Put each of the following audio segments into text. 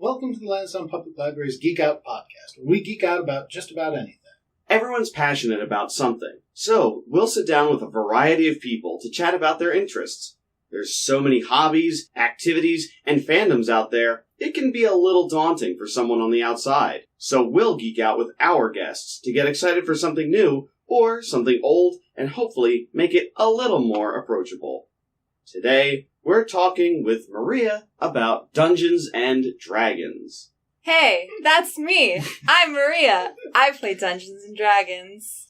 Welcome to the Lansdowne Public Library's Geek Out podcast, where we geek out about just about anything. Everyone's passionate about something, so we'll sit down with a variety of people to chat about their interests. There's so many hobbies, activities, and fandoms out there, it can be a little daunting for someone on the outside. So we'll geek out with our guests to get excited for something new or something old and hopefully make it a little more approachable. Today, we're talking with Maria about Dungeons and Dragons. Hey, that's me. I'm Maria. I play Dungeons and Dragons.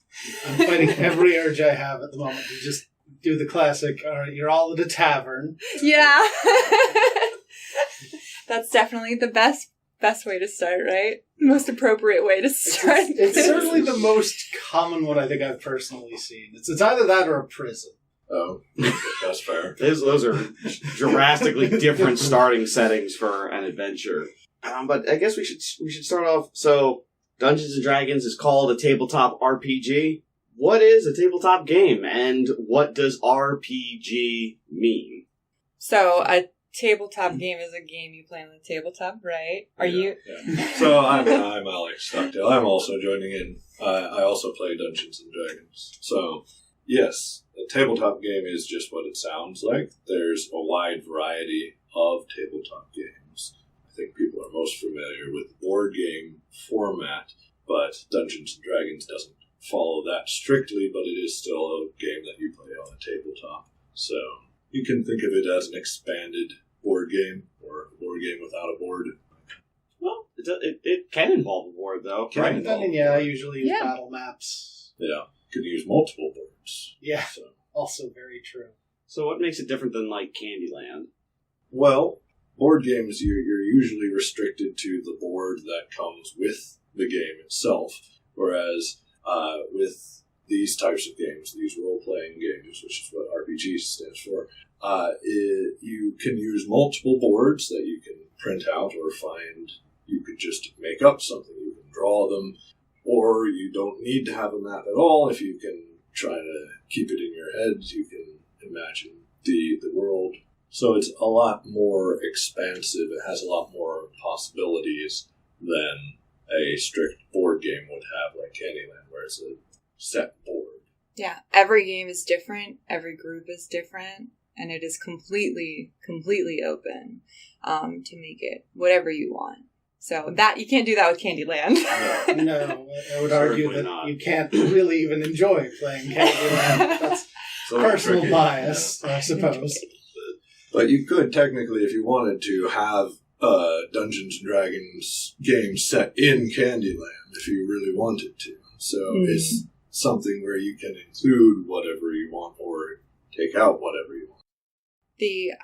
I'm fighting every urge I have at the moment to just do the classic, all right, you're all at a tavern. Yeah. That's definitely the best way to start, right? Most appropriate way to start. It's certainly the most common one I think I've personally seen. It's either that or a prison. Oh, that's fair. Those are drastically different starting settings for an adventure. But I guess we should start off. So, Dungeons and Dragons is called a tabletop RPG. What is a tabletop game, and what does RPG mean? So, a tabletop game is a game you play on the tabletop, right? Yeah. So, I'm Alex Stockdale. I'm also joining in. I also play Dungeons and Dragons. So, yes, a tabletop game is just what it sounds like. There's a wide variety of tabletop games. I think people are most familiar with the board game format, but Dungeons and Dragons doesn't follow that strictly, but it is still a game that you play on a tabletop. So you can think of it as an expanded board game, or a board game without a board. Well, it can involve a board, though. Right? I usually use battle maps. Yeah, you can use multiple boards. Yeah, so. Also very true. So what makes it different than, like, Candyland? Well, board games, you're usually restricted to the board that comes with the game itself, whereas with these types of games, these role-playing games, which is what RPG stands for, you can use multiple boards that you can print out or find. You could just make up something. You can draw them, or you don't need to have a map at all. If you can try to keep it in your head, you can imagine the world. So it's a lot more expansive. It has a lot more possibilities than a strict board game would have, like Candyland, where it's a set board. Yeah, every game is different, every group is different, and it is completely open to make it whatever you want. So that you can't do that with Candyland. No, I would argue that you can't really even enjoy playing Candyland. That's personal bias, I suppose. But you could technically, if you wanted to, have a Dungeons and Dragons game set in Candyland if you really wanted to. So it's something where you can include whatever you want or take out whatever you want.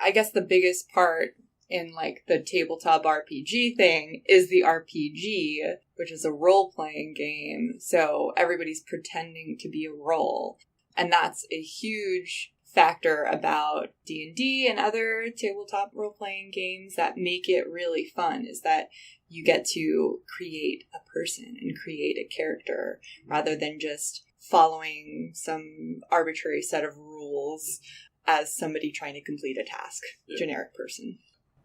I guess the biggest part in like the tabletop RPG thing is the RPG, which is a role-playing game. So everybody's pretending to be a role. And that's a huge factor about D&D and other tabletop role-playing games that make it really fun, is that you get to create a person and create a character rather than just following some arbitrary set of rules as somebody trying to complete a task. Generic person.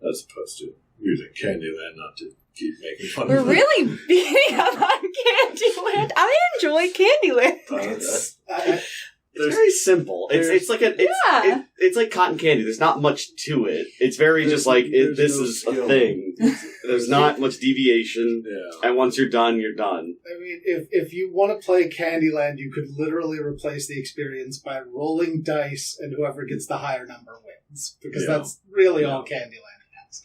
As opposed to using Candyland, not to keep making fun We're of it. We're really beating up on Candyland. I enjoy Candyland. It's very simple. It's like cotton candy. There's not much to it. It's very just like this is a thing. There's not much deviation. Yeah. And once you're done, you're done. I mean, if you want to play Candyland, you could literally replace the experience by rolling dice, and whoever gets the higher number wins. Because that's really all Candyland.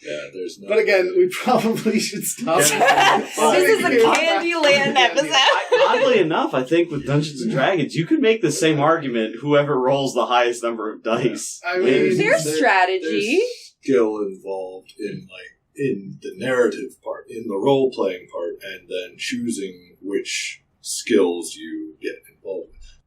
Yeah, there's no. But again, we probably should stop. This is a Candyland episode. Oddly enough, I think with Dungeons and Dragons, you could make the same argument. Whoever rolls the highest number of dice. I mean, there's strategy, there's skill involved in the narrative part, in the role playing part, and then choosing which skills you get involved with.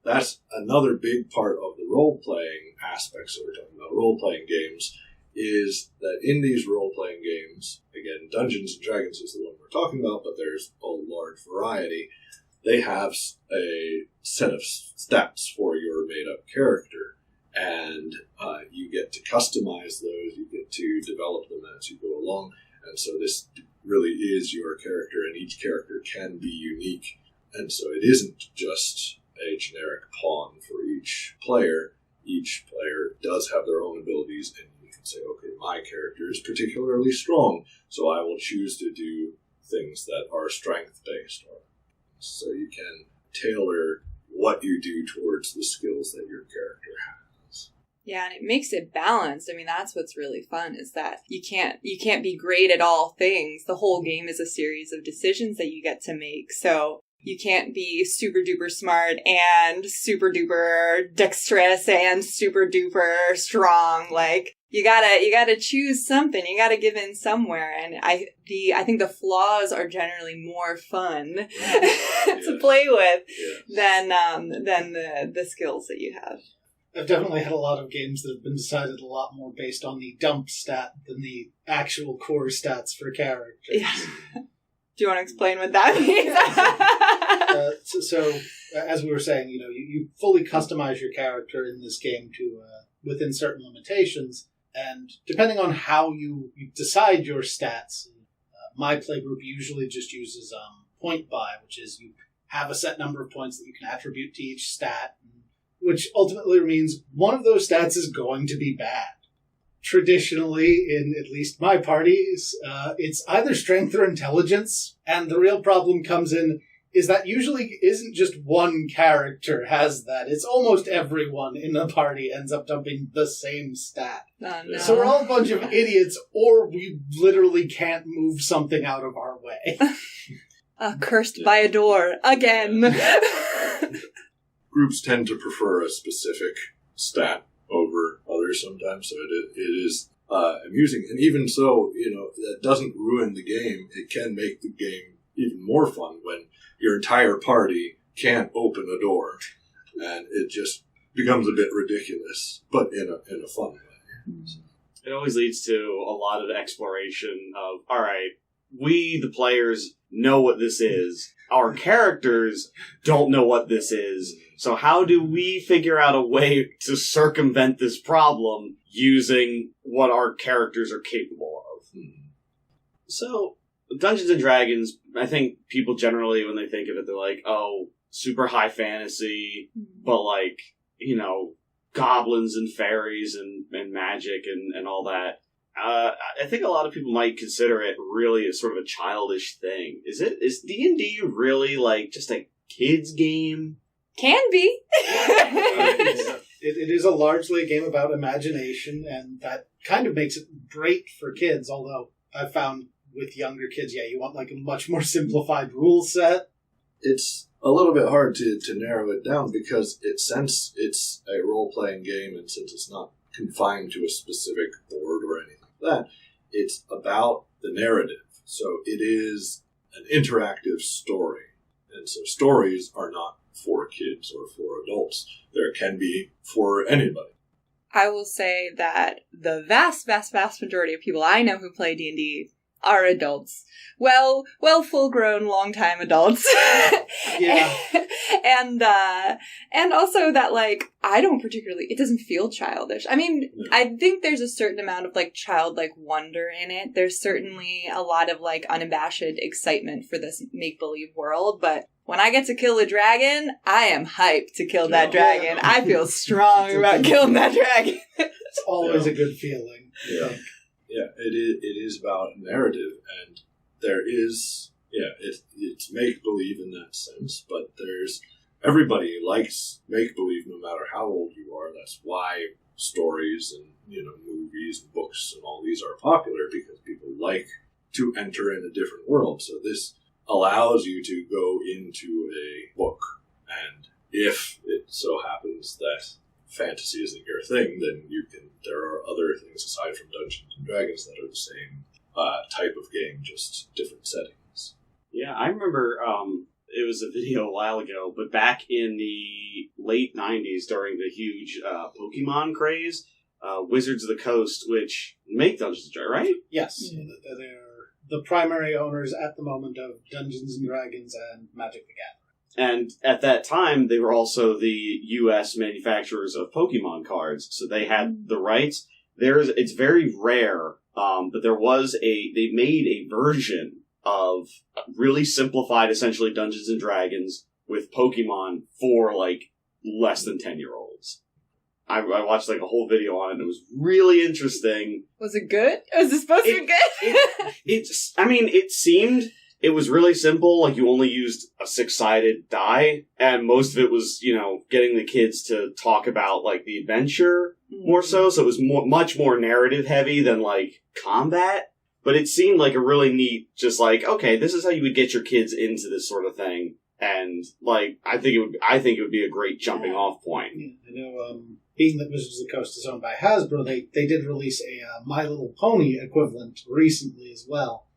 That's another big part of the role playing aspects that we're talking about. Role playing games. Is that in these role-playing games, again, Dungeons & Dragons is the one we're talking about, but there's a large variety. They have a set of stats for your made-up character, and you get to customize those, you get to develop them as you go along, And so this really is your character, and each character can be unique. And so it isn't just a generic pawn for each player. Each player does have their own abilities, and you can say, okay, my character is particularly strong, so I will choose to do things that are strength-based. So you can tailor what you do towards the skills that your character has. Yeah, and it makes it balanced. I mean, that's what's really fun, is that you can't be great at all things. The whole game is a series of decisions that you get to make. So you can't be super duper smart and super duper dexterous and super duper strong. Like, you gotta choose something. You gotta give in somewhere. And I think the flaws are generally more fun to play with than the skills that you have. I've definitely had a lot of games that have been decided a lot more based on the dump stat than the actual core stats for characters. Yeah. Do you want to explain what that means? So, as we were saying, you fully customize your character in this game to within certain limitations, and depending on how you decide your stats, my playgroup usually just uses point buy, which is you have a set number of points that you can attribute to each stat, which ultimately means one of those stats is going to be bad. Traditionally, in at least my parties, it's either strength or intelligence, and the real problem comes in is that usually isn't just one character has that. It's almost everyone in the party ends up dumping the same stat. Oh, no. So we're all a bunch of idiots, or we literally can't move something out of our way. Cursed by a door, again. Groups tend to prefer a specific stat over others sometimes, so it is amusing. And even so, that doesn't ruin the game. It can make the game even more fun when your entire party can't open a door, and it just becomes a bit ridiculous, but in a fun way. It always leads to a lot of exploration of, all right, we, the players, know what this is. Our characters don't know what this is. So how do we figure out a way to circumvent this problem using what our characters are capable of? So, Dungeons & Dragons, I think people generally, when they think of it, they're like, oh, super high fantasy, but like, goblins and fairies and magic and all that. I think a lot of people might consider it really as sort of a childish thing. Is D&D really like just a kid's game? Can be. It is largely a game about imagination, and that kind of makes it great for kids, although I've found with younger kids, you want like a much more simplified rule set. It's a little bit hard to narrow it down because since it's a role-playing game and since it's not confined to a specific board or anything like that, it's about the narrative. So it is an interactive story. And so stories are not for kids or for adults. There can be for anybody. I will say that the vast, vast, vast majority of people I know who play D&D are adults. Well, full-grown, long-time adults. Yeah. And also that, like, it doesn't feel childish. I mean, I think there's a certain amount of, like, childlike wonder in it. There's certainly a lot of, like, unabashed excitement for this make-believe world, but when I get to kill a dragon, I am hyped to kill that dragon. I feel strong about killing that dragon. It's always a good feeling. Yeah. Yeah, it is about narrative, and there is, it's make-believe in that sense, but everybody likes make-believe no matter how old you are. That's why stories and, movies and books and all these are popular, because people like to enter in a different world. So this allows you to go into a book, and if it so happens that fantasy isn't your thing, then there are other things aside from Dungeons and Dragons that are the same type of game, just different settings. Yeah, I remember it was a video a while ago, but back in the late 90s during the huge Pokemon craze, Wizards of the Coast, which make Dungeons and Dragons, right? Yes, they're the primary owners at the moment of Dungeons and Dragons and Magic the Gathering. And at that time, they were also the U.S. manufacturers of Pokemon cards, so they had the rights. It's very rare but they made a version of really simplified, essentially, Dungeons and Dragons with Pokemon for, like, less than 10-year-olds. I watched, like, a whole video on it, and it was really interesting. Was it good? Was it supposed to be good? It was really simple. Like, you only used a 6-sided die, and most of it was, getting the kids to talk about, like, the adventure more so. So it was much more narrative heavy than, like, combat. But it seemed like a really neat, just like, okay, this is how you would get your kids into this sort of thing. And, like, I think it would be a great jumping off point. Yeah, I know, being that Wizards of the Coast is owned by Hasbro, they did release a My Little Pony equivalent recently as well.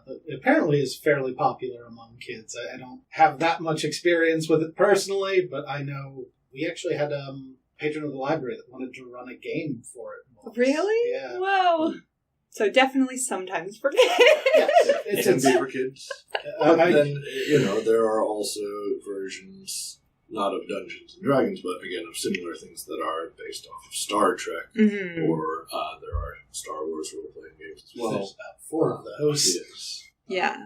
That apparently is fairly popular among kids. I don't have that much experience with it personally, but I know we actually had a patron of the library that wanted to run a game for it once. Really? Yeah. Wow. So definitely sometimes for kids. Yes, It can be for kids. But then, there are also versions, not of Dungeons and Dragons, but again of similar things that are based off of Star Trek, or there are Star Wars role-playing games as well. There's about 4 of those. Yes. Yeah.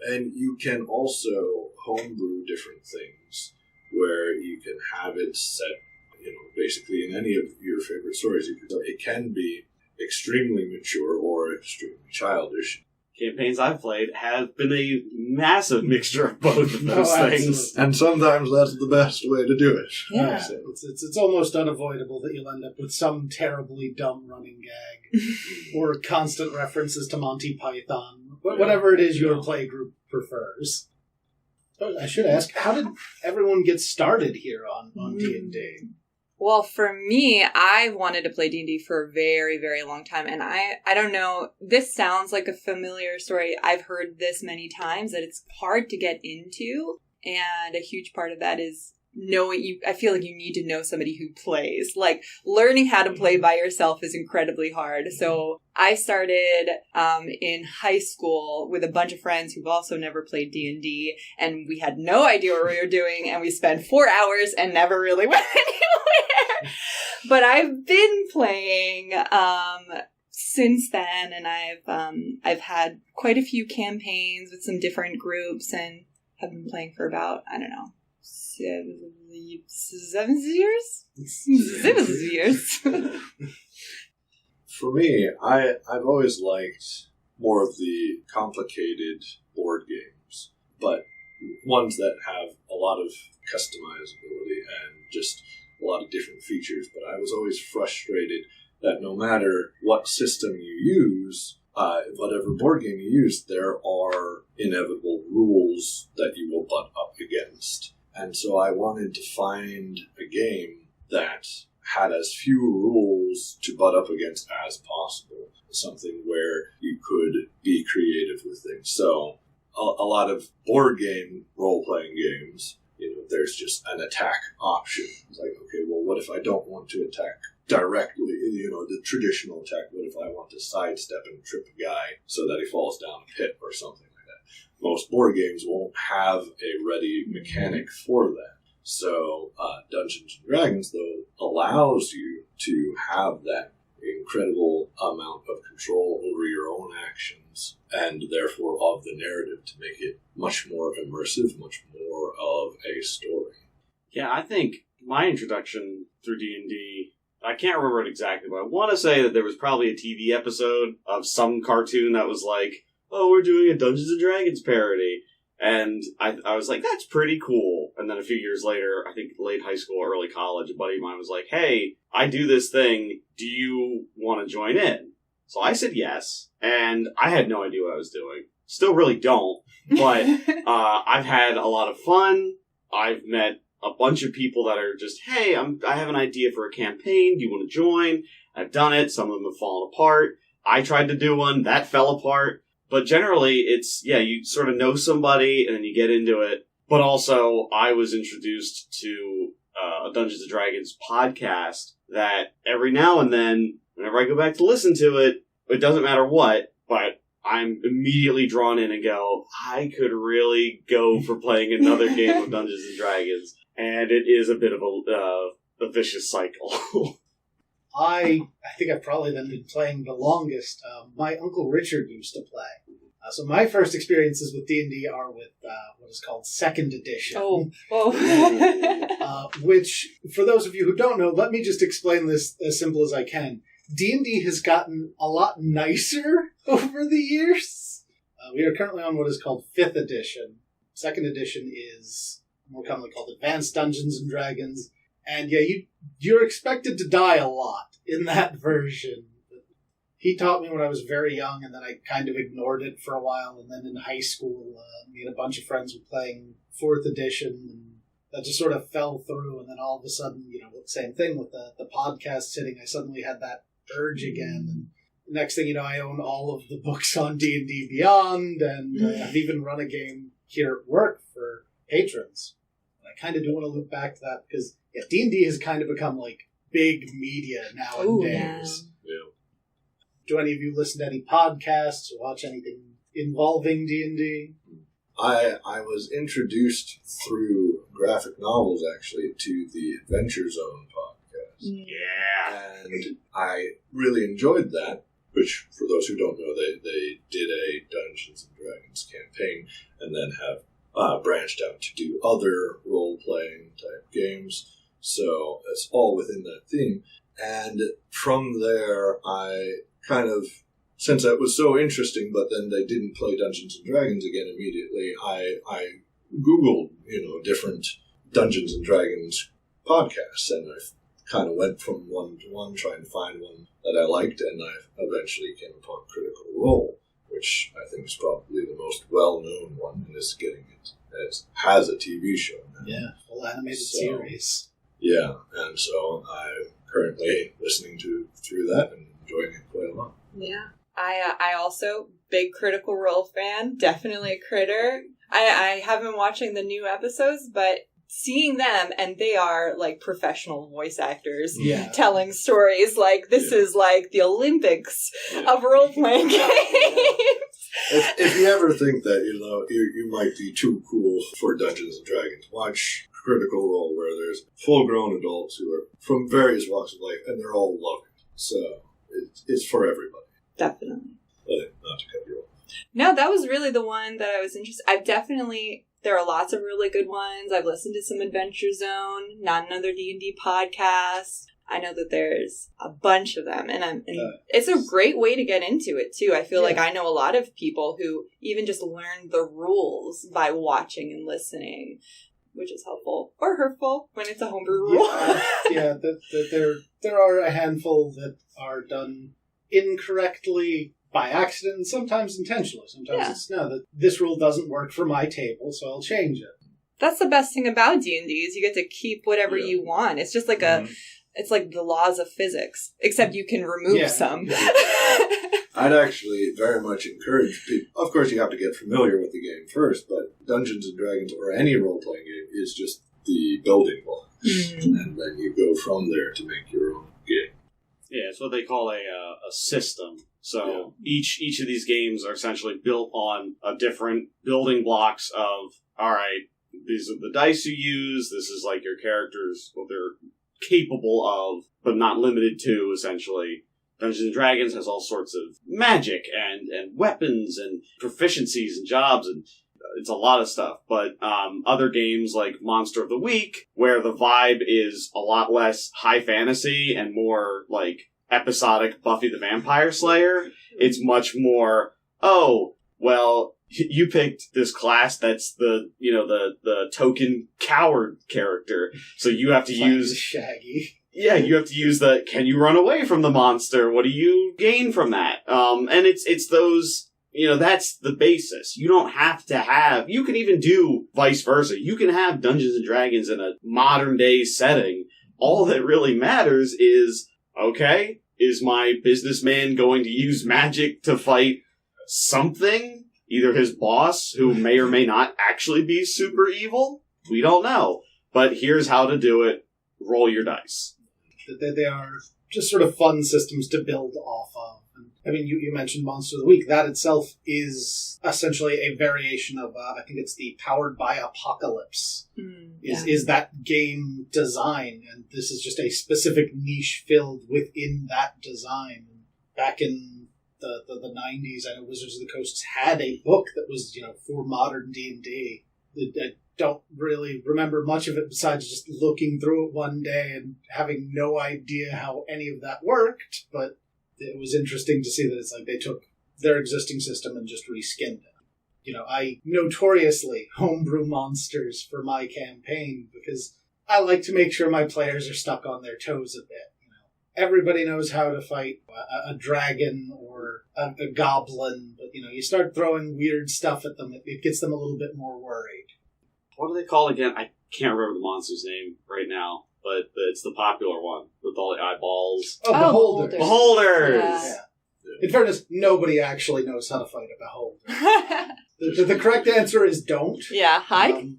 And you can also homebrew different things where you can have it set, basically in any of your favorite stories. It can be extremely mature or extremely childish. Campaigns I've played have been a massive mixture of both of those things. And sometimes that's the best way to do it. Yeah. It's almost unavoidable that you'll end up with some terribly dumb running gag or constant references to Monty Python, whatever it is your playgroup prefers. But I should ask, how did everyone get started here on D&D? Well, for me, I wanted to play D&D for a very, very long time. And I don't know, this sounds like a familiar story. I've heard this many times that it's hard to get into. And a huge part of that is I feel like you need to know somebody who plays. Like, learning how to play by yourself is incredibly hard. So I started in high school with a bunch of friends who've also never played D&D, and we had no idea what we were doing, and we spent 4 hours and never really went anywhere. But I've been playing since then, and I've had quite a few campaigns with some different groups, and have been playing for about, 7 years? 7 years. For me, I've always liked more of the complicated board games, but ones that have a lot of customizability and just a lot of different features. But I was always frustrated that no matter what system you use, whatever board game you use, there are inevitable rules that you will butt up against. And so I wanted to find a game that had as few rules to butt up against as possible. Something where you could be creative with things. So a lot of board game role-playing games, there's just an attack option. It's like, okay, well, what if I don't want to attack directly, the traditional attack? What if I want to sidestep and trip a guy so that he falls down a pit or something like that? Most board games won't have a ready mechanic for that. So Dungeons & Dragons, though, allows you to have that incredible amount of control over your own actions and therefore of the narrative to make it much more immersive, much more of a story. Yeah, I think my introduction through D&D, I can't remember it exactly, but I want to say that there was probably a TV episode of some cartoon that was like, oh, we're doing a Dungeons & Dragons parody. And I was like, that's pretty cool. And then a few years later, I think late high school, early college, a buddy of mine was like, hey, I do this thing. Do you want to join in? So I said yes. And I had no idea what I was doing. Still really don't. But I've had a lot of fun. I've met a bunch of people that are just, hey, I have an idea for a campaign. Do you want to join? I've done it. Some of them have fallen apart. I tried to do one. That fell apart. But generally, it's, you sort of know somebody, and then you get into it. But also, I was introduced to a Dungeons & Dragons podcast that every now and then, whenever I go back to listen to it, it doesn't matter what, but I'm immediately drawn in and go, I could really go for playing another game of Dungeons & Dragons. And it is a bit of a vicious cycle. I think I've probably been playing the longest. My Uncle Richard used to play. So my first experiences with D&D are with what is called 2nd edition. Which, for those of you who don't know, let me just explain this as simple as I can. D&D has gotten a lot nicer over the years. We are currently on what is called 5th edition. 2nd edition is more commonly called Advanced Dungeons and Dragons. And yeah, you're expected to die a lot in that version. He taught me when I was very young, and then I kind of ignored it for a while. And then in high school, me and a bunch of friends were playing 4th edition, and that just sort of fell through. And then all of a sudden, same thing with the podcast hitting. I suddenly had that urge again. And the next thing you know, I own all of the books on D&D Beyond, and I've even run a game here at work for patrons. And I kind of do want to look back to that because D&D has kind of become like big media nowadays. Ooh, yeah. Do any of you listen to any podcasts or watch anything involving D&D? I was introduced through graphic novels, actually, to the Adventure Zone podcast. Yeah. And I really enjoyed that, which, for those who don't know, they did a Dungeons & Dragons campaign and then have branched out to do other role-playing type games. So it's all within that theme. And from there, I kind of, since that was so interesting, but then they didn't play Dungeons & Dragons again immediately, I Googled, different Dungeons & Dragons podcasts, and I kind of went from one to one, trying to find one that I liked, and I eventually came upon Critical Role, which I think is probably the most well-known one, and is getting it has a TV show now. Yeah, full animated series. Yeah, and so I'm currently listening through that and enjoying it quite a lot. Yeah. I also, big Critical Role fan, definitely a critter. I have been watching the new episodes, but seeing them, and they are like professional voice actors telling stories like this is like the Olympics of role-playing games. If you ever think that, you might be too cool for Dungeons & Dragons, watch Critical Role, where there's full-grown adults who are from various walks of life, and they're all loving. So it's for everybody. Definitely. But not to cut you off. No, that was really the one that I was interested. There are lots of really good ones. I've listened to some Adventure Zone, Not Another D&D podcast. I know that there's a bunch of them, and it's a great way to get into it too. I feel like I know a lot of people who even just learn the rules by watching and listening, which is helpful or hurtful when it's a homebrew rule. There are a handful that are done incorrectly by accident, and sometimes intentionally. Sometimes it's that this rule doesn't work for my table, so I'll change it. That's the best thing about D&D is you get to keep whatever you want. It's just like it's like the laws of physics, except you can remove some. I'd actually very much encourage people. Of course, you have to get familiar with the game first, but Dungeons & Dragons or any role-playing game is just the building blocks, and then you go from there to make your own game. Yeah, it's what they call a system. So each of these games are essentially built on a different building blocks of, all right, these are the dice you use, this is like your characters, what they're capable of, but not limited to, essentially. Dungeons & Dragons has all sorts of magic and weapons and proficiencies and jobs, and it's a lot of stuff. But other games like Monster of the Week, where the vibe is a lot less high fantasy and more like episodic Buffy the Vampire Slayer, it's much more, you picked this class that's the token coward character, so you have to use Shaggy. Yeah, you have to use can you run away from the monster? What do you gain from that? And it's those, that's the basis. You don't have to you can even do vice versa. You can have Dungeons and Dragons in a modern day setting. All that really matters is, okay, is my businessman going to use magic to fight something? Either his boss, who may or may not actually be super evil? We don't know. But here's how to do it. Roll your dice. They are just sort of fun systems to build off of. And I mean, you mentioned Monster of the Week. That itself is essentially a variation of, I think it's the Powered by Apocalypse, is that game design. And this is just a specific niche filled within that design. Back in the 90s, I know Wizards of the Coast had a book that was, for modern D&D. I don't really remember much of it besides just looking through it one day and having no idea how any of that worked, but it was interesting to see that it's like they took their existing system and just reskinned it. I notoriously homebrew monsters for my campaign because I like to make sure my players are stuck on their toes a bit. Everybody knows how to fight a dragon or a goblin, but you start throwing weird stuff at them, it gets them a little bit more worried. What are they called again? I can't remember the monster's name right now, but it's the popular one with all the eyeballs. Oh, Beholders. Beholders! Yeah. In fairness, nobody actually knows how to fight a Beholder. the correct answer is don't. Yeah, hide.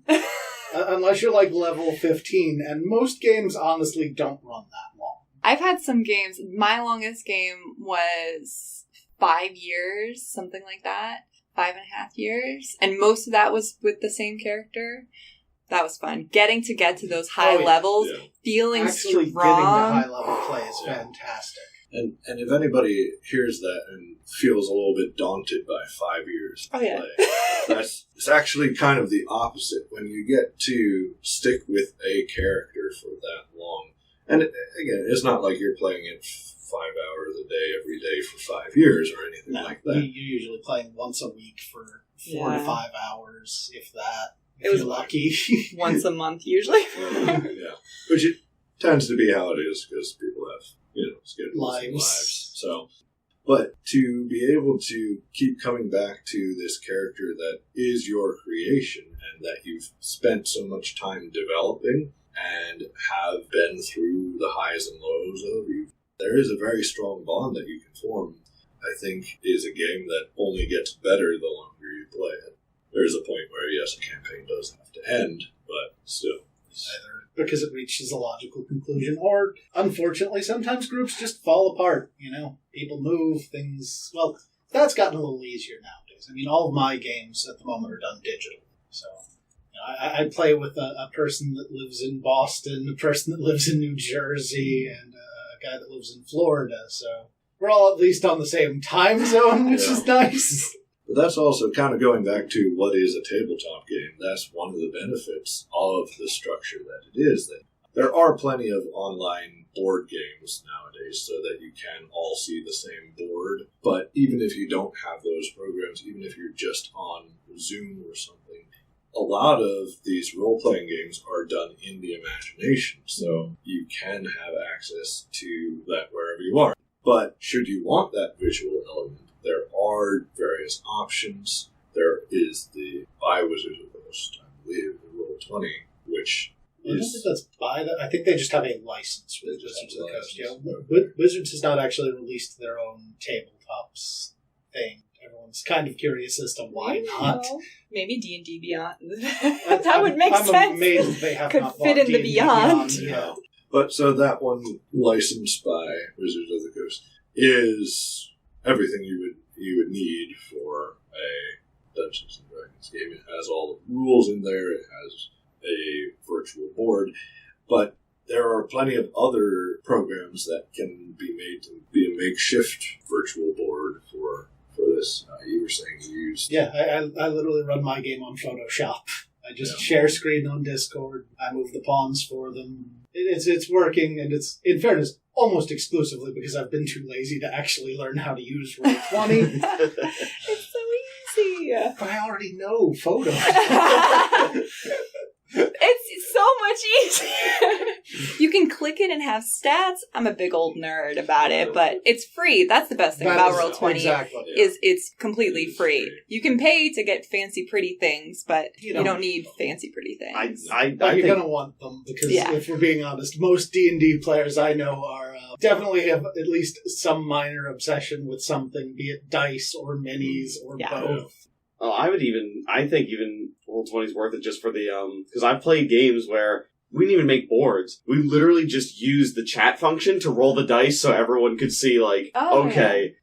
Unless you're like level 15, and most games honestly don't run that long. I've had some games. My longest game was 5 years, something like that. 5.5 years. And most of that was with the same character. That was fun. Getting to get to those high levels, feeling actually strong. Getting to high level play is fantastic. And if anybody hears that and feels a little bit daunted by 5 years of play, it's actually kind of the opposite. When you get to stick with a character for that long, and again, it's not like you're playing it 5 hours a day every day for 5 years or anything like that. You're usually playing once a week for 4 to 5 hours, if that. It was lucky. Once a month, usually. Yeah. Which it tends to be how it is because people have, schedules lives. And lives. So, but to be able to keep coming back to this character that is your creation and that you've spent so much time developing and have been through the highs and lows of, there is a very strong bond that you can form. I think is a game that only gets better the longer you play it. There's a point where, yes, a campaign does have to end, but still. Either because it reaches a logical conclusion, or, unfortunately, sometimes groups just fall apart, People move, things... Well, that's gotten a little easier nowadays. I mean, all of my games at the moment are done digitally. So, I play with a person that lives in Boston, a person that lives in New Jersey, and a guy that lives in Florida, so... We're all at least on the same time zone, which is nice. But that's also kind of going back to what is a tabletop game. That's one of the benefits of the structure that it is. That there are plenty of online board games nowadays so that you can all see the same board. But even if you don't have those programs, even if you're just on Zoom or something, a lot of these role-playing games are done in the imagination. So you can have access to that wherever you are. But should you want that visual element, there are various options. There is the by Wizards of the Coast, I believe, the Roll20, which is... I think they just have a license with Wizards of the Coast. Yeah. Wizards has not actually released their own tabletops thing. Everyone's kind of curious as to why not. Maybe D&D Beyond. That would make sense. I'm amazed they have Could not fit in the Beyond. Yeah. But so that one, licensed by Wizards of the Coast, is everything you would need for a Dungeons & Dragons game. It has all the rules in there. It has a virtual board. But there are plenty of other programs that can be made to be a makeshift virtual board for this. You were saying you used... Yeah, I literally run my game on Photoshop. I just share screen on Discord. I move the pawns for them. It's working, and it's, in fairness, almost exclusively because I've been too lazy to actually learn how to use Roll20. It's so easy. But I already know photos. It's so much easier. You can click it and have stats. I'm a big old nerd about it, but it's free. That's the best thing about Roll20. Exactly. Is it's completely free. You can pay to get fancy pretty things, but you don't need fancy pretty things. But you're going to want them because, if we're being honest, most D&D players I know are definitely have at least some minor obsession with something, be it dice or minis or both. Oh, I think even Roll20 is worth it just for the, because I've played games where we didn't even make boards. We literally just used the chat function to roll the dice so everyone could see,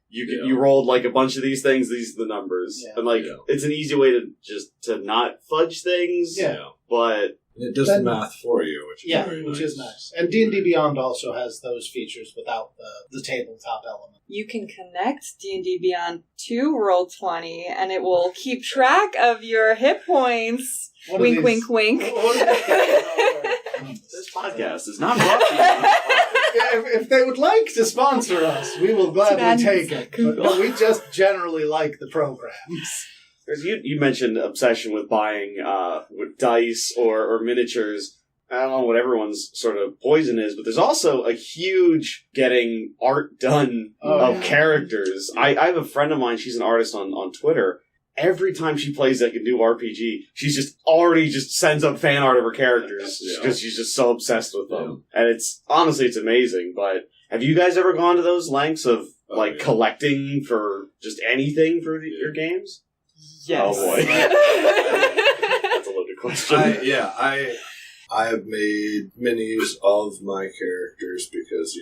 You rolled like a bunch of these things. These are the numbers, and like it's an easy way to not fudge things. Yeah, but it does the math for you, which is nice. And D&D Beyond also has those features without the tabletop element. You can connect D&D Beyond to Roll20, and it will keep track of your hit points. Wink, wink, wink. This podcast is not brought to you. If they would like to sponsor us, we will gladly take it. But we just generally like the programs. You mentioned obsession with buying with dice or miniatures. I don't know what everyone's sort of poison is, but there's also a huge getting art done of characters. I have a friend of mine, she's an artist on Twitter. Every time she plays like a new RPG, she's just sends up fan art of her characters because she's just so obsessed with them. And it's amazing. But have you guys ever gone to those lengths of collecting for just anything for your games? Yes. Oh boy. That's a loaded question. I have made minis of my characters because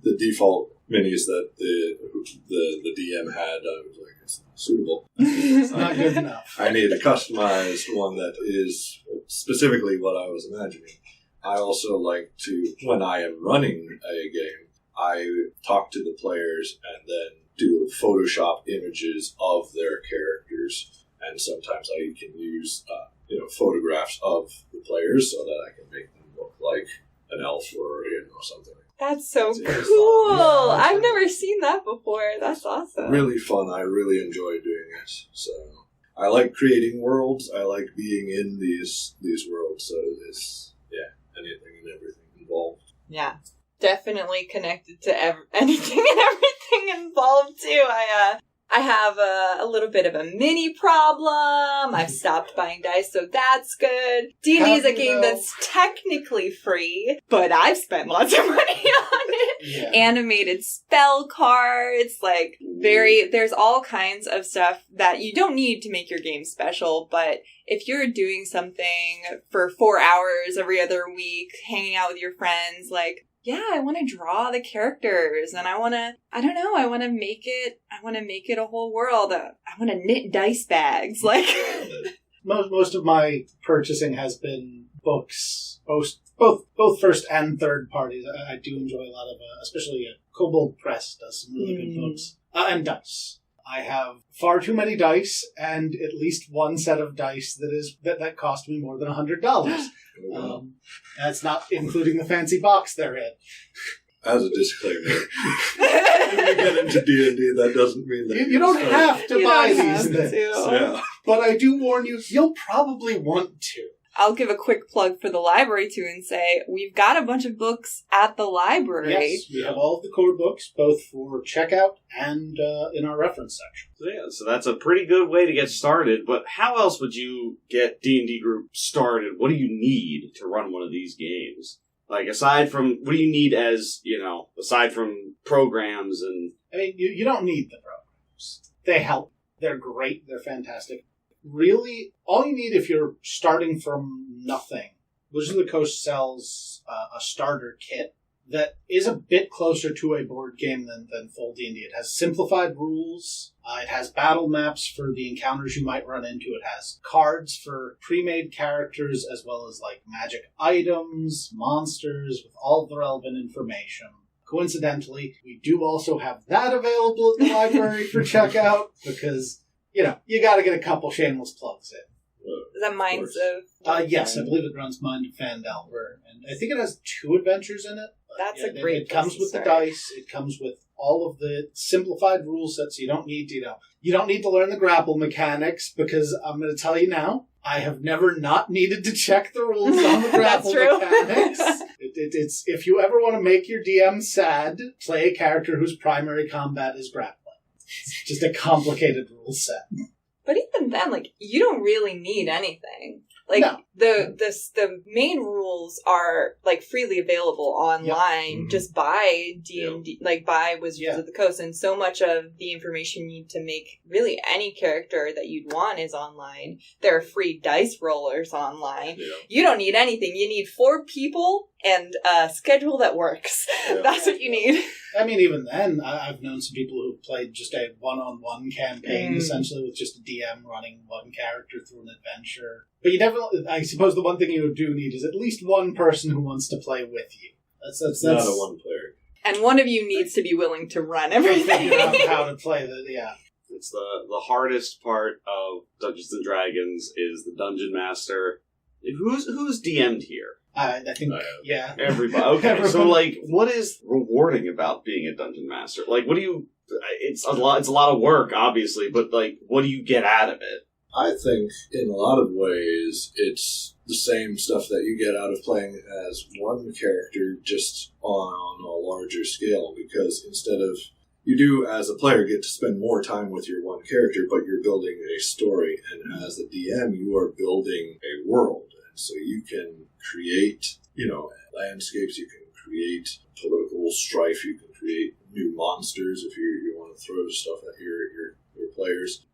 the default minis that the DM had, I was like, it's not suitable. It's not good enough. I need a customized one that is specifically what I was imagining. I also like to, when I am running a game, I talk to the players and then do Photoshop images of their characters, and sometimes I can use photographs of the players so that I can make them look like an elf or something. That's so cool. Yeah, I've never seen that before. That's awesome. Really fun. I really enjoy doing it. So I like creating worlds. I like being in these worlds. So there's anything and everything involved. Yeah. Definitely connected to anything and everything involved too. I have a little bit of a mini problem. I've stopped buying dice, so that's good. D&D is a game that's technically free, but I've spent lots of money on it. Yeah. Animated spell cards, there's all kinds of stuff that you don't need to make your game special, but if you're doing something for 4 hours every other week, hanging out with your friends, I want to draw the characters and I want to make it a whole world. I want to knit dice bags. Most of my purchasing has been books, both first and third parties. I do enjoy a lot of, especially Kobold Press does some really good books. And dice. I have far too many dice and at least one set of dice that cost me more than $100. That's not including the fancy box they're in. As a disclaimer, when you get into D&D, that doesn't mean that you don't have to buy these things. Yeah. But I do warn you, you'll probably want to. I'll give a quick plug for the library, too, and say we've got a bunch of books at the library. Yes, we have all of the core books, both for checkout and in our reference section. So that's a pretty good way to get started, but how else would you get D&D Group started? What do you need to run one of these games? Aside from, what do you need aside from programs and... I mean, you don't need the programs. They help. They're great. They're fantastic. Really, all you need if you're starting from nothing, Wizards of the Coast sells a starter kit that is a bit closer to a board game than full D&D. It has simplified rules. It has battle maps for the encounters you might run into. It has cards for pre-made characters as well as magic items, monsters, with all of the relevant information. Coincidentally, we do also have that available at the library for checkout because... you got to get a couple shameless plugs in. Is that Minds of... yes, I believe it runs Mind of Phandelver. And I think it has 2 adventures in it. That's a great It comes with the dice. It comes with all of the simplified rule sets. You don't need to learn the grapple mechanics because I'm going to tell you now, I have never not needed to check the rules on the grapple mechanics. It's if you ever want to make your DM sad, play a character whose primary combat is grappling. It's just a complicated rule set. But even then, you don't really need anything. No. The main rules are freely available online. Yep. Just buy D&D, buy Wizards of the Coast, and so much of the information you need to make really any character that you'd want is online. There are free dice rollers online. Yeah. You don't need anything. You need 4 people and a schedule that works. Yeah. That's what you need. I mean, even then, I've known some people who've played just a one-on-one campaign, essentially, with just a DM running one character through an adventure. But you definitely, I suppose the one thing you do need is at least one person who wants to play with you. That's not a one-player. And one of you needs to be willing to run everything. Figure out how to play It's the hardest part of Dungeons and Dragons is the dungeon master. Who's DM'd here? I think, yeah. Everybody. Okay, so, like, what is rewarding about being a dungeon master? Like, what do you... It's a lot of work, obviously, but, like, what do you get out of it? I think, in a lot of ways, it's the same stuff that you get out of playing as one character, just on a larger scale, because instead of... You do, as a player, get to spend more time with your one character, but you're building a story, and as a DM, you are building a world. So you can create, landscapes, you can create political strife, you can create new monsters if you want to throw stuff at your players.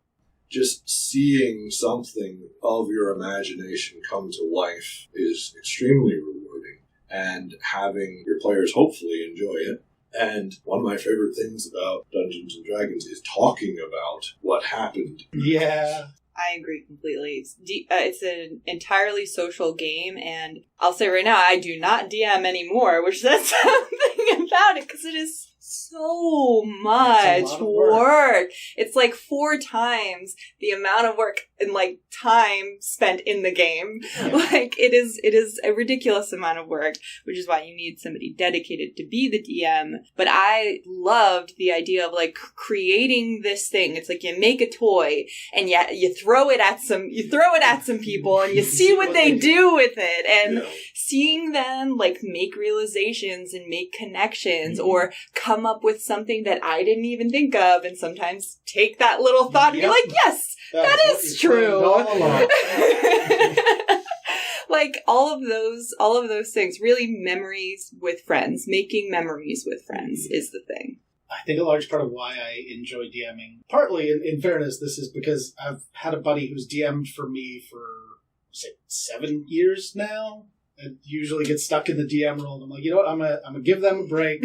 Just seeing something of your imagination come to life is extremely rewarding, and having your players hopefully enjoy it. And one of my favorite things about Dungeons & Dragons is talking about what happened. Yeah. I agree completely. It's an entirely social game, and I'll say right now, I do not DM anymore, which says something about it, because it is so much work. It's like 4 times the amount of work and like time spent in the game. Yeah. Like it is a ridiculous amount of work, which is why you need somebody dedicated to be the DM. But I loved the idea of like creating this thing. It's like you make a toy and you throw it at some people and you see what they do with it, and seeing them like make realizations and make connections or come up with something that I didn't even think of, and sometimes take that little thought and be like, yes, that is true. Like all of those things, really memories with friends, making memories with friends is the thing. I think a large part of why I enjoy DMing, partly in fairness, this is because I've had a buddy who's DM'd for me for, say, 7 years now. And usually get stuck in the DM role. And I'm like, you know what? I'm gonna give them a break.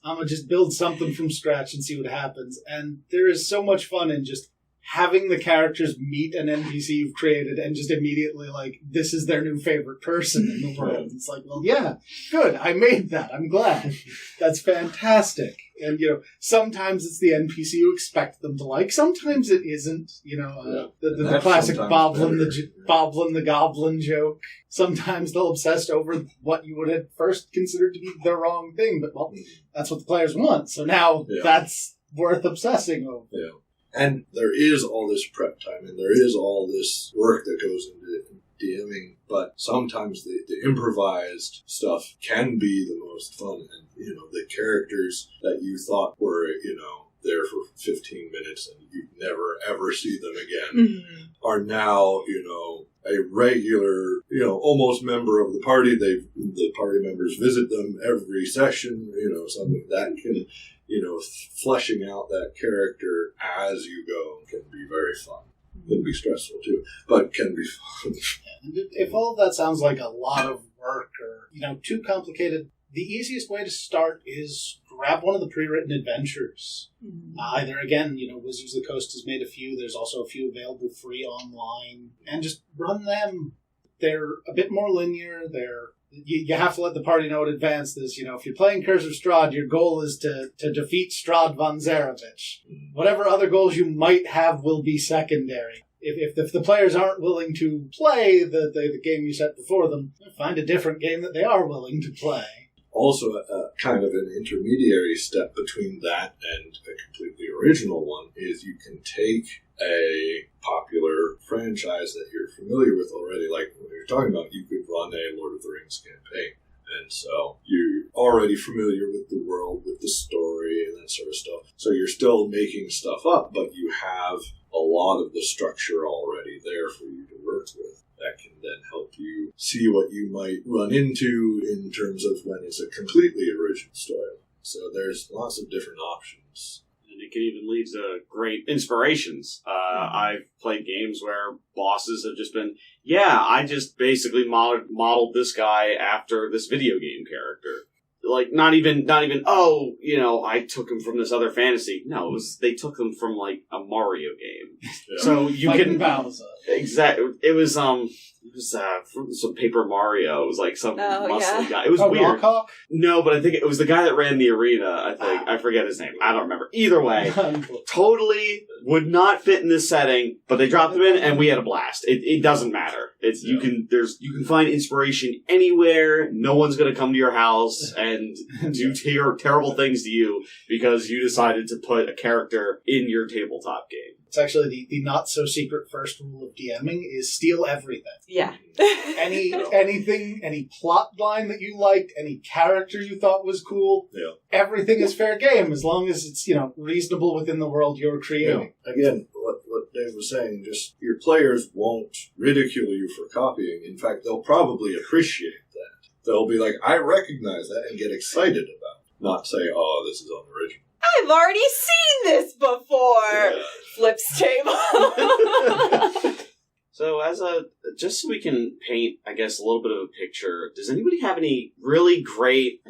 I'm gonna just build something from scratch and see what happens. And there is so much fun in just having the characters meet an NPC you've created and just immediately like, this is their new favorite person in the world. It's like, well, yeah, good. I made that. I'm glad. That's fantastic. And, sometimes it's the NPC you expect them to like. Sometimes it isn't, the classic Boblin the Goblin joke. Sometimes they'll obsess over what you would have first considered to be the wrong thing. But, well, that's what the players want. So now that's worth obsessing over. Yeah. And there is all this prep time, and there is all this work that goes into DMing, but sometimes the improvised stuff can be the most fun. And, the characters that you thought were, there for 15 minutes and you never ever see them again are now, a regular, almost member of the party. The party members visit them every session, something that can, fleshing out that character as you go can be very fun. Can be stressful too, but can be fun. If all of that sounds like a lot of work or, too complicated, the easiest way to start is grab one of the pre-written adventures. Either, again, Wizards of the Coast has made a few. There's also a few available free online. And just run them. They're a bit more linear. You have to let the party know in advance this. If you're playing Curse of Strahd, your goal is to defeat Strahd von Zarevich. Whatever other goals you might have will be secondary. If the players aren't willing to play the game you set before them, find a different game that they are willing to play. Also, kind of an intermediary step between that and a completely original one is you can take a popular franchise that you're familiar with already, like what you're talking about, you could run a Lord of the Rings campaign. And so you're already familiar with the world, with the story, and that sort of stuff. So you're still making stuff up, but you have a lot of the structure already there for you to work with. That can then help you see what you might run into in terms of when it's a completely original story. So there's lots of different options. And it can even lead to great inspirations. I've played games where bosses have just been, I just basically modeled this guy after this video game character. Like, not even, I took him from this other fantasy. No, they took him from, like, a Mario game. Yeah. So you can... Bowser. Exactly. It was some Paper Mario. It was like some muscle guy. It was weird. Lockhawk? No, but I think it was the guy that ran the arena, I think. I forget his name. I don't remember. Either way, totally would not fit in this setting, but they dropped him in and we had a blast. It doesn't matter. You can find inspiration anywhere. No one's going to come to your house and do terrible things to you because you decided to put a character in your tabletop game. It's actually the not-so-secret first rule of DMing is steal everything. Yeah. Anything, any plot line that you liked, any character you thought was cool, everything is fair game as long as it's, reasonable within the world you're creating. Yeah. Again, what Dave was saying, just your players won't ridicule you for copying. In fact, they'll probably appreciate that. They'll be like, I recognize that and get excited about it. Not say, oh, this is unoriginal. I've already seen this before! Yeah. Flips table. So just so we can paint, I guess, a little bit of a picture, does anybody have any really great,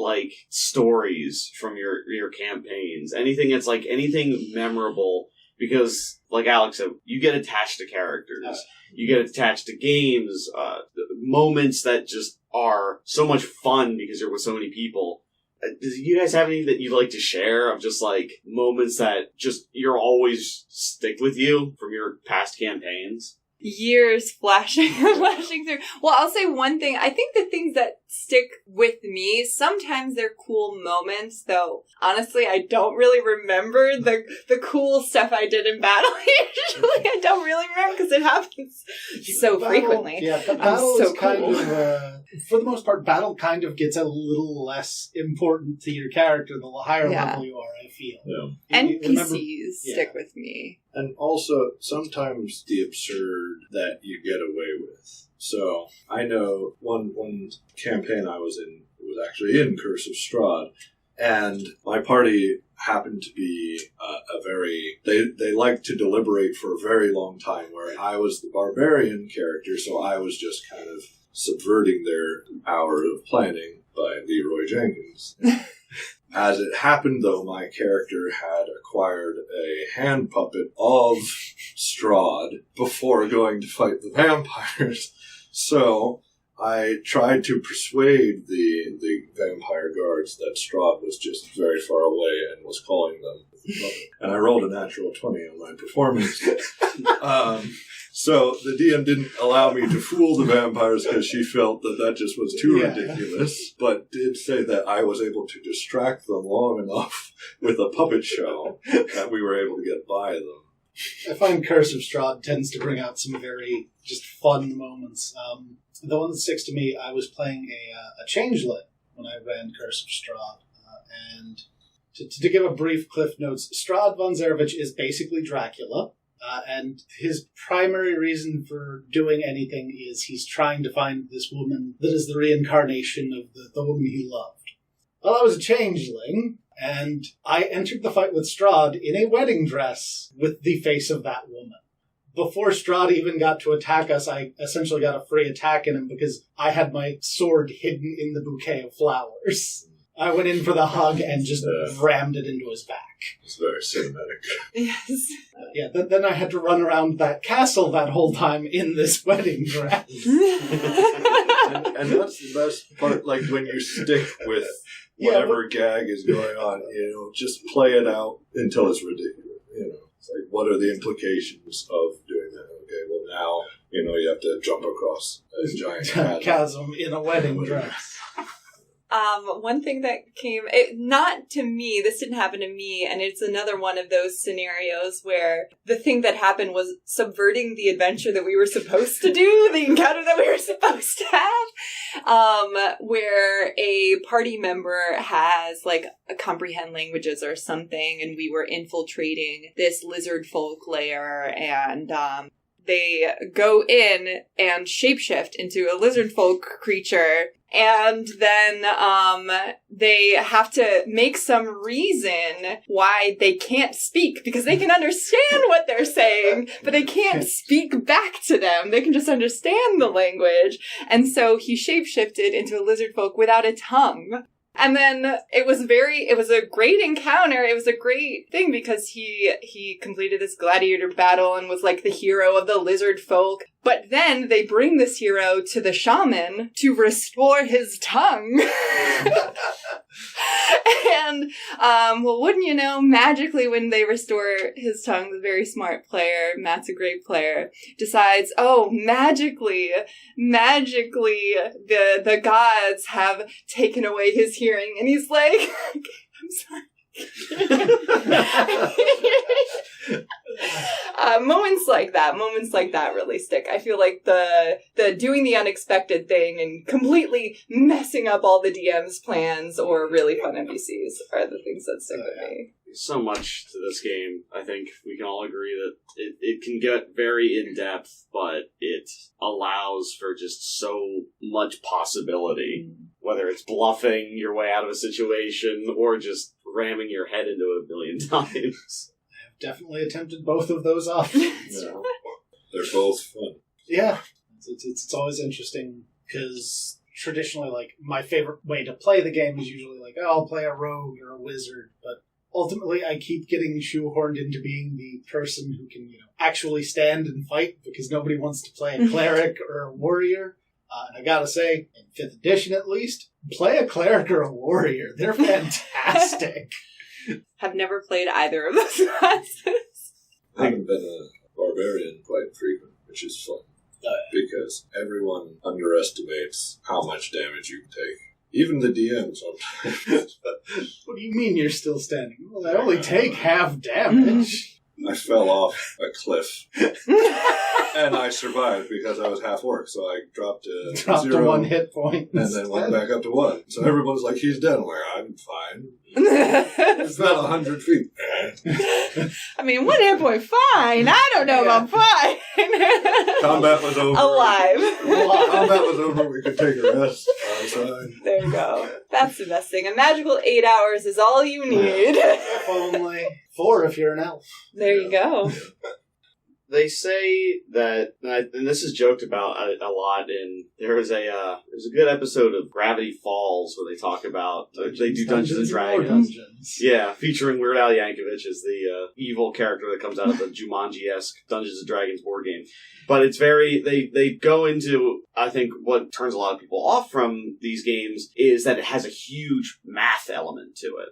stories from your campaigns? Anything that's, anything memorable? Because, like Alex said, you get attached to characters. You get attached to games, moments that just are so much fun because you're with so many people. Do you guys have any that you'd like to share of just moments that just you're always stick with you from your past campaigns? Years flashing through. Well, I'll say one thing. I think the things that stick with me, sometimes they're cool moments, though honestly I don't really remember the cool stuff I did in battle. Usually I don't really remember because it happens so frequently. Yeah, but battle is kind of, for the most part, battle kind of gets a little less important to your character the higher level you are, I feel. Yeah. NPCs stick with me. And also, sometimes the absurd that you get away with. So, I know one campaign I was in was actually in Curse of Strahd, and my party happened to be they liked to deliberate for a very long time, where I was the barbarian character, so I was just kind of subverting their hour of planning by Leroy Jenkins. As it happened, though, my character had acquired a hand puppet of Strahd before going to fight the vampires. So I tried to persuade the vampire guards that Strahd was just very far away and was calling them. And I rolled a natural 20 on my performance. So the DM didn't allow me to fool the vampires because she felt that just was too ridiculous, but did say that I was able to distract them long enough with a puppet show that we were able to get by them. I find Curse of Strahd tends to bring out some very just fun moments. The one that sticks to me, I was playing a changeling when I ran Curse of Strahd, and to give a brief cliff notes, Strahd von Zarovich is basically Dracula. And his primary reason for doing anything is he's trying to find this woman that is the reincarnation of the woman he loved. Well, I was a changeling, and I entered the fight with Strahd in a wedding dress with the face of that woman. Before Strahd even got to attack us, I essentially got a free attack in him because I had my sword hidden in the bouquet of flowers. I went in for the hug and just rammed it into his back. It's very cinematic. Yes. Then I had to run around that castle that whole time in this wedding dress. and that's the best part, when you stick with whatever gag is going on, just play it out until it's ridiculous. It's what are the implications of doing that? Okay, well now, you have to jump across a giant chasm in a wedding dress. One thing that came, not to me, this didn't happen to me, and it's another one of those scenarios where the thing that happened was subverting the adventure that we were supposed to do, the encounter that we were supposed to have, where a party member has, a comprehend languages or something, and we were infiltrating this lizard folk lair, and they go in and shapeshift into a lizard folk creature, and then they have to make some reason why they can't speak, because they can understand what they're saying, but they can't speak back to them. They can just understand the language. And so he shapeshifted into a lizard folk without a tongue. And then it was a great encounter. It was a great thing because he completed this gladiator battle and was like the hero of the lizard folk. But then they bring this hero to the shaman to restore his tongue. And, well, wouldn't you know, magically when they restore his tongue, the very smart player, Matt's a great player, decides, oh, magically, the gods have taken away his hearing. And he's like, I'm sorry. Moments like that really stick. I feel like the doing the unexpected thing and completely messing up all the DM's plans or really fun NPCs are the things that stick with me. So much to this game. I think we can all agree that it can get very in-depth, but it allows for just so much possibility. Whether it's bluffing your way out of a situation or just ramming your head into it a billion times. I've definitely attempted both of those options. Yeah. They're both fun. Yeah. It's always interesting because traditionally, like, my favorite way to play the game is usually like, oh, I'll play a rogue or a wizard, but ultimately I keep getting shoehorned into being the person who can, actually stand and fight because nobody wants to play a cleric or a warrior. And I gotta say, in 5th edition at least, play a cleric or a warrior. They're fantastic. Have never played either of those classes. I haven't been a barbarian quite frequent, which is fun. Because everyone underestimates how much damage you can take. Even the DM sometimes. What do you mean you're still standing? Well, I only take half damage. I fell off a cliff. And I survived because I was half orc, so I dropped to 0. To 1 hit point. And then went back up to 1. So everyone's like, he's dead. I'm like, I'm fine. It's about 100 feet. I mean, 1 hit point, fine. I don't know about fine. Combat was over. Alive. Combat was over. We could take a rest outside. There you go. That's the best thing. A magical 8 hours is all you need. If only 4 if you're an elf. There you go. They say that, and this is joked about a lot. In there's a good episode of Gravity Falls where they talk about they do Dungeons and Dragons. Yeah, featuring Weird Al Yankovic as the evil character that comes out of the Jumanji-esque Dungeons and Dragons board game. But it's they go into, I think, what turns a lot of people off from these games is that it has a huge math element to it.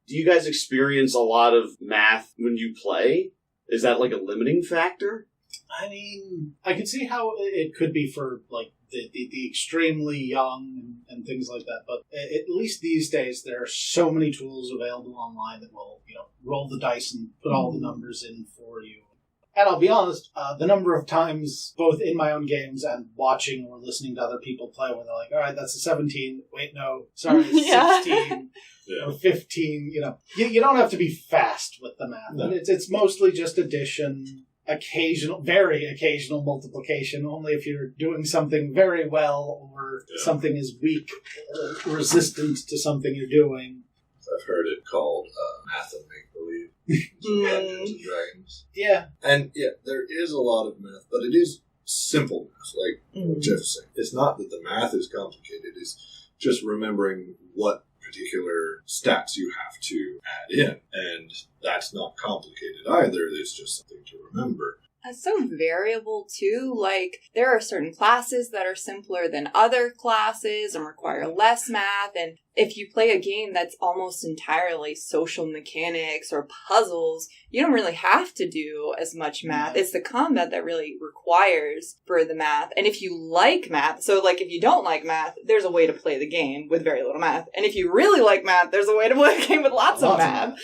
Do you guys experience a lot of math when you play? Is that like a limiting factor? I mean, I can see how it could be for like the extremely young and things like that. But at least these days, there are so many tools available online that will, roll the dice and put all the numbers in for you. And I'll be honest, the number of times, both in my own games and watching or listening to other people play, where they're like, all right, that's a 17. Wait, no, sorry, 16. Or 15, You don't have to be fast with the math. No. It's mostly just addition, very occasional multiplication, only if you're doing something very well or something is weak or resistant to something you're doing. I've heard it called math and make-believe. Dungeons and Dragons. Yeah. And there is a lot of math, but it is simple math, like what Jeff was saying. It's not that the math is complicated, it's just remembering what particular stats you have to add in, and that's not complicated either. It's just something to remember. That's so variable too. Like, there are certain classes that are simpler than other classes and require less math, and if you play a game that's almost entirely social mechanics or puzzles, you don't really have to do as much math. It's the combat that really requires for the math. And if you like math, so like if you don't like math, there's a way to play the game with very little math. And if you really like math, there's a way to play the game with lots of math.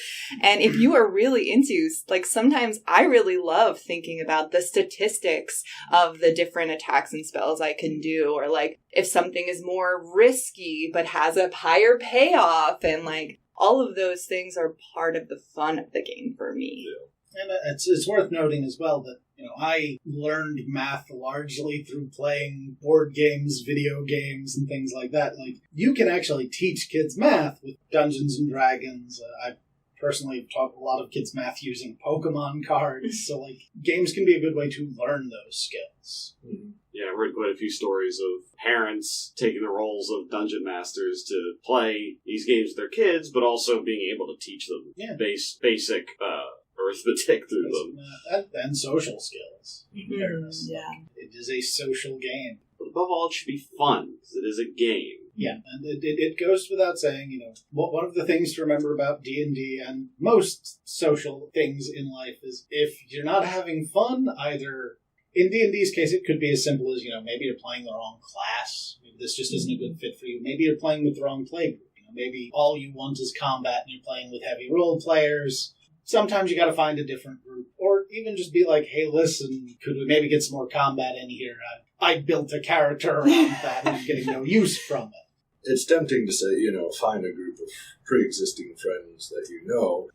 And if you are really into, like, sometimes I really love thinking about the statistics of the different attacks and spells I can do, or like if something is more risky but has a higher payoff, and like all of those things are part of the fun of the game for me. And it's worth noting as well that, I learned math largely through playing board games, video games, and things like that. Like, you can actually teach kids math with Dungeons and Dragons. I personally taught a lot of kids math using Pokemon cards. So, like, games can be a good way to learn those skills. Mhm. Yeah, I've read quite a few stories of parents taking the roles of dungeon masters to play these games with their kids, but also being able to teach them basic arithmetic through them. And social skills. In fairness. Yeah. It is a social game. But above all, it should be fun, because it is a game. Yeah, and it goes without saying, one of the things to remember about D&D and most social things in life is if you're not having fun, either, in D&D's case, it could be as simple as, maybe you're playing the wrong class, maybe this just isn't a good fit for you, maybe you're playing with the wrong playgroup, maybe all you want is combat and you're playing with heavy role players. Sometimes you gotta find a different group, or even just be like, hey, listen, could we maybe get some more combat in here? I built a character around that and I'm getting no use from it. It's tempting to say, find a group of pre-existing friends that you know.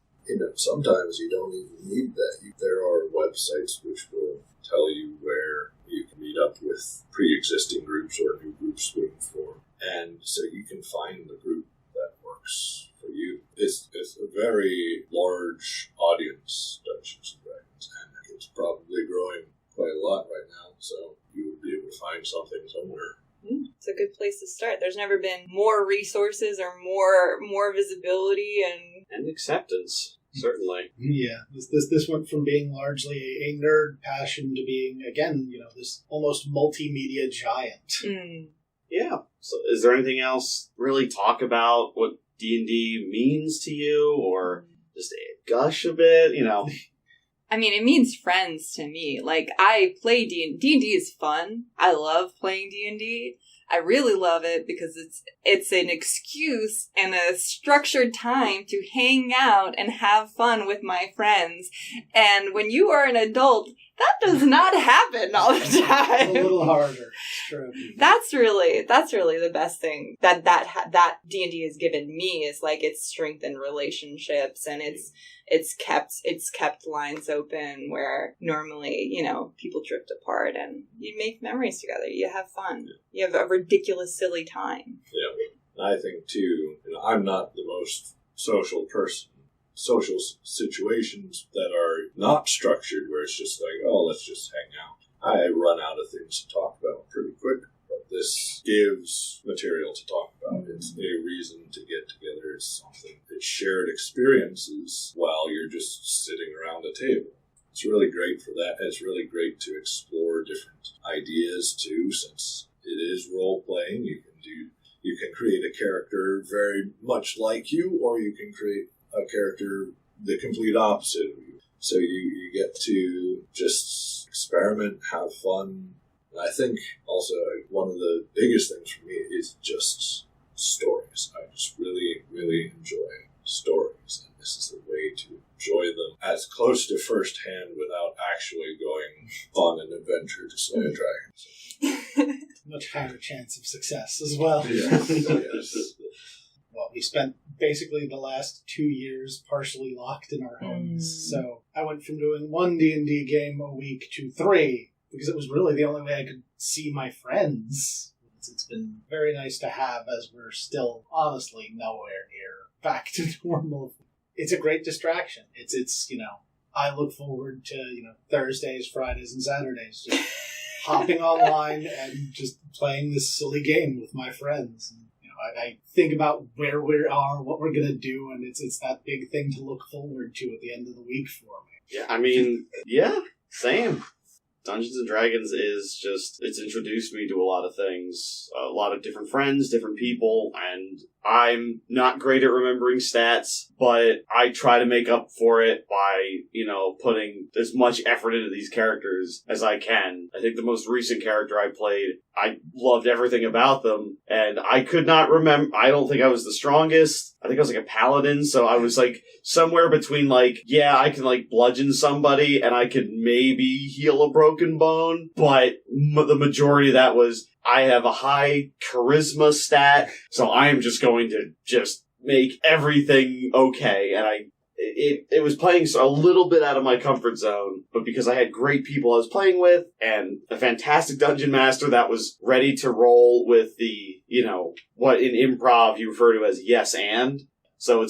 Sometimes you don't even need that. There are websites which will tell you where you can meet up with pre-existing groups or new groups waiting for. And so you can find the group that works for you. It's a very large audience, Dungeons & Dragons, and it's probably growing quite a lot right now, so you will be able to find something somewhere. It's a good place to start. There's never been more resources or more visibility and acceptance, certainly. Yeah, this went from being largely a nerd passion to being, again, this almost multimedia giant. Yeah. So is there anything else really talk about what D&D means to you, or just gush a bit, I mean, it means friends to me. Like, I play D&D. D&D is fun. I love playing D&D. I really love it because it's an excuse and a structured time to hang out and have fun with my friends. And when you are an adult, that does not happen all the time. It's a little harder. It's true. That's really the best thing that D&D has given me is like it's strengthened relationships and it's kept lines open where normally, people drift apart and you make memories together. You have fun. You have a ridiculous, silly time. Yeah. I think, too, I'm not the most social person. Social situations that are not structured, where it's just like, oh, let's just hang out. I run out of things to talk about pretty quick, but this gives material to talk about. It's a reason to get together. It's something. It's shared experiences while you're just sitting around a table. It's really great for that. It's really great to explore different ideas, too, since it is role-playing. You can create a character very much like you, or you can create a character the complete opposite of you. So you get to just experiment, have fun. And I think also one of the biggest things for me is just stories. I just really, really enjoy stories. And this is a way to enjoy them as close to firsthand without actually going on an adventure to slay a dragon. Much higher chance of success as well. Yes. Well, we spent basically the last 2 years partially locked in our homes. So I went from doing one D&D game a week to 3, because it was really the only way I could see my friends. It's been very nice to have, as we're still honestly nowhere near back to normal. It's a great distraction. It's I look forward to, Thursdays, Fridays, and Saturdays, just hopping online and just playing this silly game with my friends. And, I think about where we are, what we're going to do, and it's that big thing to look forward to at the end of the week for me. Yeah, I mean, yeah, same. Dungeons & Dragons is just, it's introduced me to a lot of things, a lot of different friends, different people, and I'm not great at remembering stats, but I try to make up for it by, putting as much effort into these characters as I can. I think the most recent character I played, I loved everything about them, and I could not remember, I don't think I was the strongest. I think I was like a paladin, so I was like somewhere between I can bludgeon somebody and I could maybe heal a broken bone, but the majority of that was I have a high charisma stat, so I am just going to just make everything okay, and it was playing a little bit out of my comfort zone, but because I had great people I was playing with and a fantastic dungeon master that was ready to roll with the, what in improv you refer to as yes and. So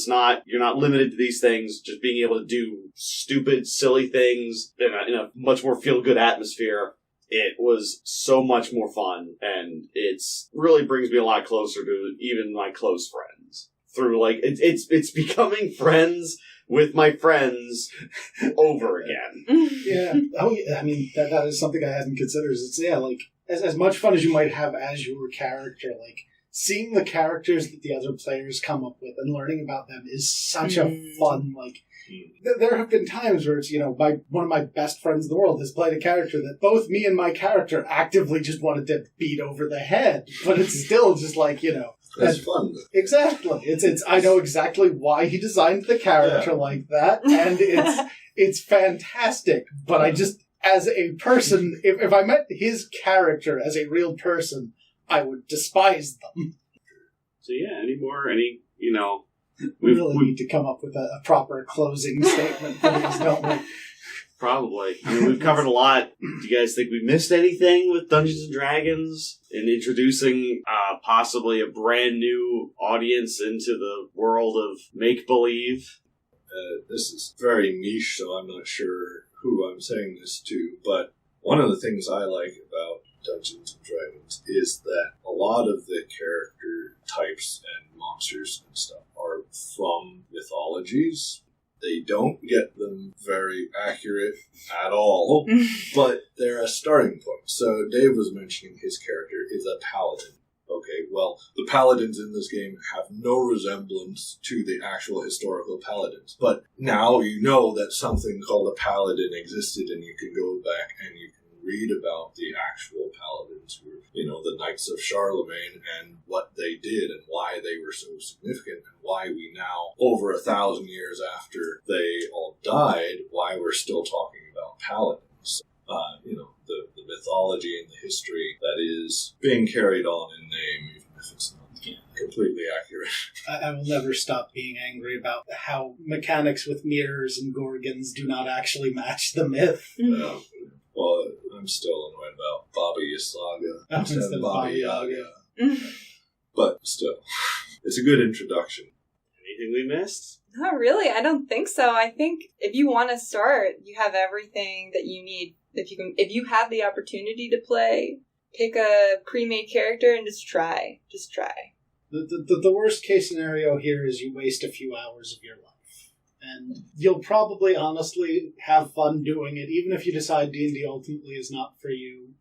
you're not limited to these things, just being able to do stupid, silly things in a much more feel-good atmosphere. It was so much more fun, and it's really brings me a lot closer to even my close friends. Through, it's becoming friends with my friends over again. Yeah. Oh, yeah. I mean, that is something I hadn't considered. As much fun as you might have as your character, seeing the characters that the other players come up with and learning about them is such a fun, there have been times where it's, one of my best friends in the world has played a character that both me and my character actively just wanted to beat over the head, but it's still just That's fun. Exactly. It's I know exactly why he designed the character like that, and it's fantastic, but I just, as a person, if I met his character as a real person, I would despise them. So yeah, we really need to come up with a proper closing statement for these, don't we? Probably. I mean, we've covered a lot. Do you guys think we missed anything with Dungeons & Dragons in introducing possibly a brand new audience into the world of make-believe? This is very niche, so I'm not sure who I'm saying this to, but one of the things I like about Dungeons & Dragons is that a lot of the character types and monsters and stuff are from mythologies. They don't get them very accurate at all, but they're a starting point. So Dave was mentioning his character is a paladin. Okay, well, the paladins in this game have no resemblance to the actual historical paladins. But now you know that something called a paladin existed, and you can go back and you can read about the actual paladins who were, the Knights of Charlemagne and what they did and why they were so significant and why we now, over 1,000 years after they all died, why we're still talking about paladins. The mythology and the history that is being carried on in name, even if it's not completely accurate. I will never stop being angry about how mechanics with mirrors and gorgons do not actually match the myth. Well, I'm still annoyed about Baba Yaga instead of Baba Yaga. But still, it's a good introduction. Anything we missed? Not really. I don't think so. I think if you want to start, you have everything that you need. If you have the opportunity to play, pick a pre-made character and just try. Just try. The worst case scenario here is you waste a few hours of your life. And you'll probably, honestly, have fun doing it, even if you decide D&D ultimately is not for you.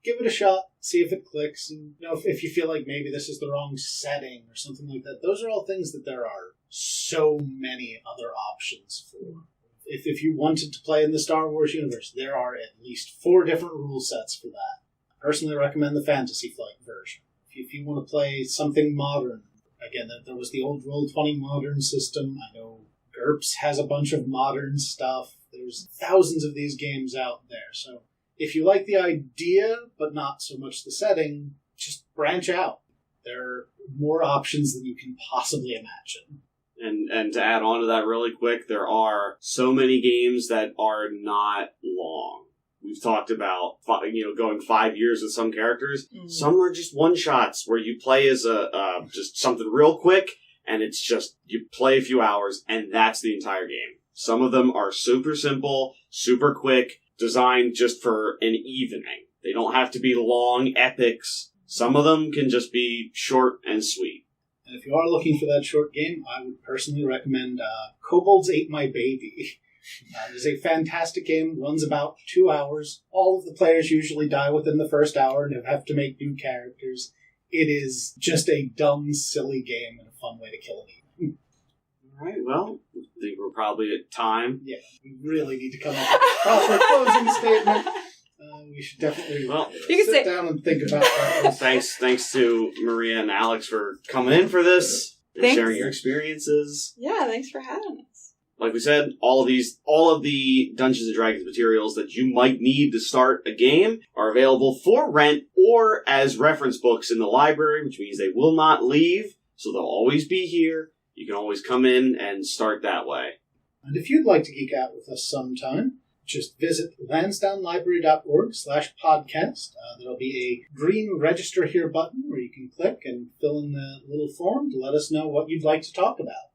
Give it a shot, see if it clicks, and if you feel like maybe this is the wrong setting or something like that. Those are all things that there are so many other options for. If you wanted to play in the Star Wars universe, there are at least 4 different rule sets for that. I personally recommend the Fantasy Flight version. If you want to play something modern, again, there was the old Roll20 modern system. I know GURPS has a bunch of modern stuff. There's thousands of these games out there. So if you like the idea, but not so much the setting, just branch out. There are more options than you can possibly imagine. And to add on to that really quick, there are so many games that are not long. We've talked about, going 5 years with some characters. Some are just one-shots where you play as just something real quick, and it's just, you play a few hours, and that's the entire game. Some of them are super simple, super quick, designed just for an evening. They don't have to be long epics. Some of them can just be short and sweet. And if you are looking for that short game, I would personally recommend Kobolds Ate My Baby. It is a fantastic game, runs about 2 hours. All of the players usually die within the first hour and have to make new characters. It is just a dumb, silly game and a fun way to kill an evening. All right, well, I think we're probably at time. Yeah, we really need to come up with a proper closing statement. We should definitely sit down and think about that. Thanks to Maria and Alex for coming in for this and sharing your experiences. Yeah, thanks for having us. Like we said, all of the Dungeons & Dragons materials that you might need to start a game are available for rent or as reference books in the library, which means they will not leave, so they'll always be here. You can always come in and start that way. And if you'd like to geek out with us sometime, just visit lansdownlibrary.org/podcast. There'll be a green register here button where you can click and fill in the little form to let us know what you'd like to talk about.